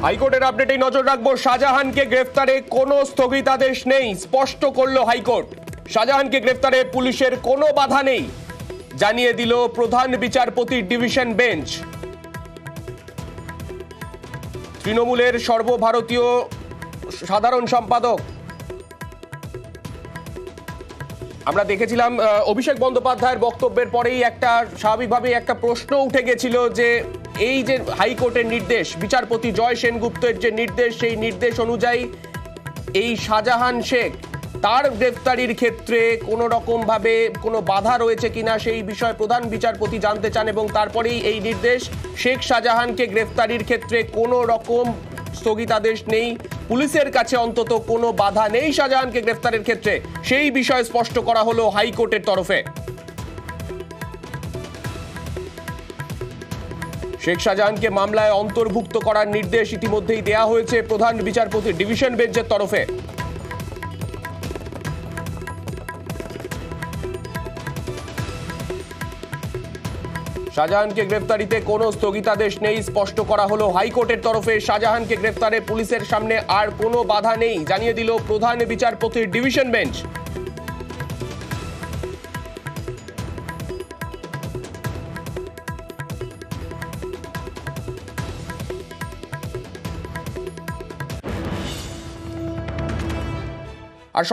হাইকোর্টের আপডেটেই নজর রাখবো। শাহজাহানকে গ্রেফতারে কোনো স্থগিতাদেশ নেই, স্পষ্ট করল হাইকোর্ট। শাহজাহানকে গ্রেফতারে পুলিশের কোনো বাধা নেই, জানিয়ে দিল প্রধান বিচারপতির ডিভিশন বেঞ্চ। তৃণমূলের সর্বভারতীয় সাধারণ সম্পাদক আমরা দেখেছিলাম অভিষেক বন্দ্যোপাধ্যায়ের বক্তব্যের পরেই একটা স্বাভাবিকভাবেই একটা প্রশ্ন উঠে গেছিল যে এই যে হাইকোর্টের নির্দেশ, বিচারপতি জয় সেনগুপ্তের যে নির্দেশ, সেই নির্দেশ অনুযায়ী এই শাহজাহান শেখ তার গ্রেফতারির ক্ষেত্রে কোনো রকমভাবে কোনো বাধা রয়েছে কিনা সেই বিষয়ে প্রধান বিচারপতি জানতে চান এবং তারপরেই এই নির্দেশ। শেখ শাহজাহানকে গ্রেফতারির ক্ষেত্রে কোনো রকম স্থগিতাদেশ নেই, পুলিশের কাছে অন্তত কোনো বাধা নেই শাহজাহানকে গ্রেফতারের ক্ষেত্রে, সেই বিষয়ে স্পষ্ট করা হলো হাইকোর্টের তরফে। শেখ শাহজাহানকে মামলায় অন্তর্ভুক্ত করার নির্দেশ ইতিমধ্যেই দেয়া হয়েছে প্রধান বিচারপতির ডিভিশন বেঞ্চের তরফে। শাহজাহানকে গ্রেফতারিতে কোনো স্থগিতাদেশ নেই, স্পষ্ট করা হলো হাইকোর্টের তরফে। শাহজাহানকে গ্রেফতারে পুলিশের সামনে আর কোনো বাধা নেই, জানিয়ে দিল প্রধান বিচারপতির ডিভিশন বেঞ্চ। আর